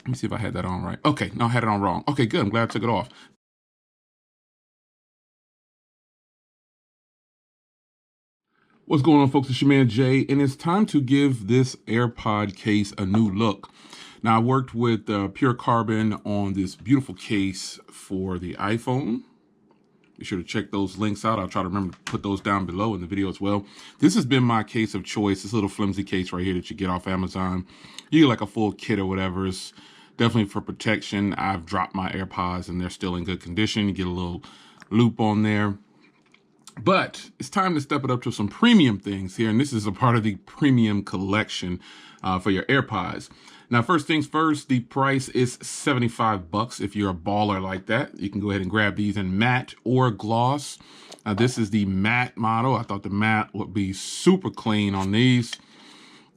Let me see if I had that on right. Okay, no, I had it on wrong. Okay, good. I'm glad I took it off. What's going on, folks? It's your man Jay, and it's time to give this AirPod case a new look. Now, I worked with PUR Carbon on this beautiful case for the iPhone. Be sure to check those links out. I'll try to remember to put those down below in the video as well. This has been my case of choice. This little flimsy case right here that you get off Amazon. You get like a full kit or whatever. It's definitely for protection. I've dropped my AirPods and they're still in good condition. You get a little loop on there. But it's time to step it up to some premium things here. And this is a part of the premium collection for your AirPods. Now, first things first, the price is $75 if you're a baller like that. You can go ahead and grab these in matte or gloss. This is the matte model. I thought the matte would be super clean on these.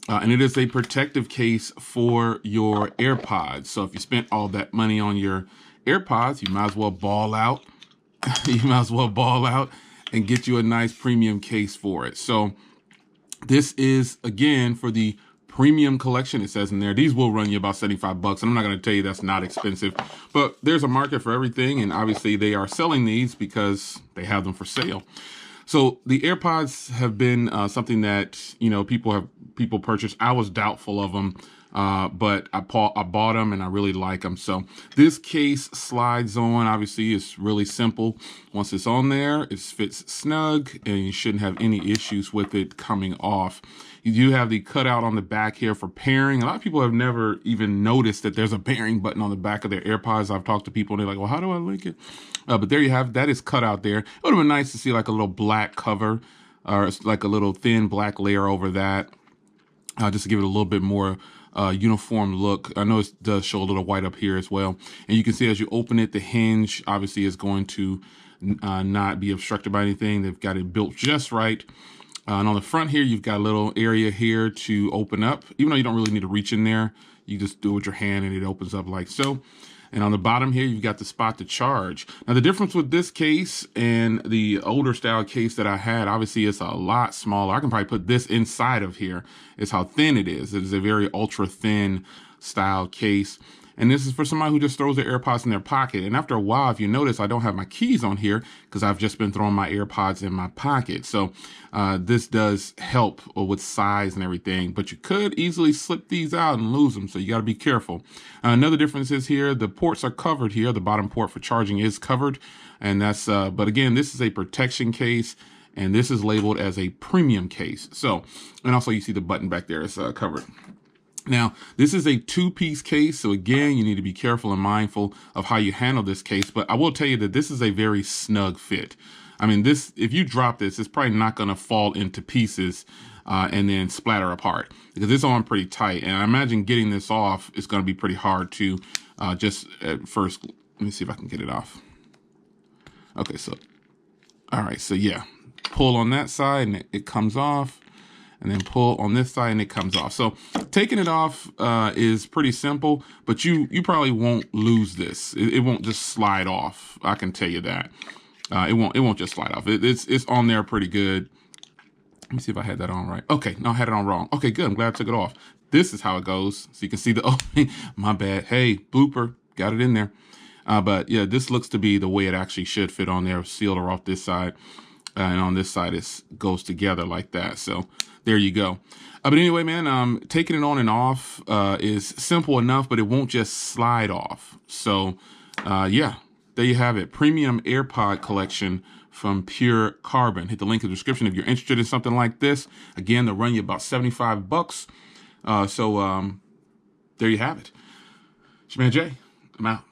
And it is a protective case for your AirPods. So if you spent all that money on your AirPods, you might as well ball out. You might as well ball out and get you a nice premium case for it. So this is, again, for the premium collection. It says in there, these will run you about $75. And I'm not going to tell you that's not expensive, but there's a market for everything. And obviously they are selling these because they have them for sale. So the AirPods have been something that, you know, people purchased. I was doubtful of them. But I bought them and I really like them. So this case slides on. Obviously, it's really simple. Once it's on there, it fits snug and you shouldn't have any issues with it coming off. You do have the cutout on the back here for pairing. A lot of people have never even noticed that there's a pairing button on the back of their AirPods. I've talked to people and they're like, well, how do I link it? But there you have, that is cut out there. It would have been nice to see like a little black cover or like a little thin black layer over that. Just to give it a little bit more uniform look. I know it does show a little white up here as well. And you can see as you open it, the hinge obviously is going to not be obstructed by anything. They've got it built just right. And on the front here, you've got a little area here to open up. Even though you don't really need to reach in there, you just do it with your hand and it opens up like so. And on the bottom here, you've got the spot to charge. Now, the difference with this case and the older style case that I had, obviously it's a lot smaller. I can probably put this inside of here. It's how thin it is. It is a very ultra thin style case. And this is for somebody who just throws their AirPods in their pocket. And after a while, if you notice, I don't have my keys on here because I've just been throwing my AirPods in my pocket. So this does help with size and everything, but you could easily slip these out and lose them. So you got to be careful. Another difference is here, the ports are covered here. The bottom port for charging is covered. And that's, but again, this is a protection case. And this is labeled as a premium case. So, and also you see the button back there is covered. Now, this is a two-piece case, so again, you need to be careful and mindful of how you handle this case, but I will tell you that this is a very snug fit. I mean, this, if you drop this, it's probably not going to fall into pieces and then splatter apart because it's on pretty tight, and I imagine getting this off is going to be pretty hard to just at first. Let me see if I can get it off. Okay, so, all right, so yeah, pull on that side and it comes off. And then pull on this side and it comes off. So taking it off is pretty simple, but you probably won't lose this. It won't just slide off. I can tell you that. It won't just slide off. It's on there pretty good. Let me see if I had that on right. Okay, no, I had it on wrong. Okay, good. I'm glad I took it off. This is how it goes. So you can see the opening. My bad. Hey, blooper, got it in there. But yeah, this looks to be the way it actually should fit on there. Sealed or off this side. And on this side, it goes together like that. So there you go. But anyway, man, taking it on and off is simple enough, but it won't just slide off. So yeah, there you have it. Premium AirPod collection from PUR Carbon. Hit the link in the description if you're interested in something like this. Again, they'll run you about $75. So there you have it. It's your man Jay. I'm out.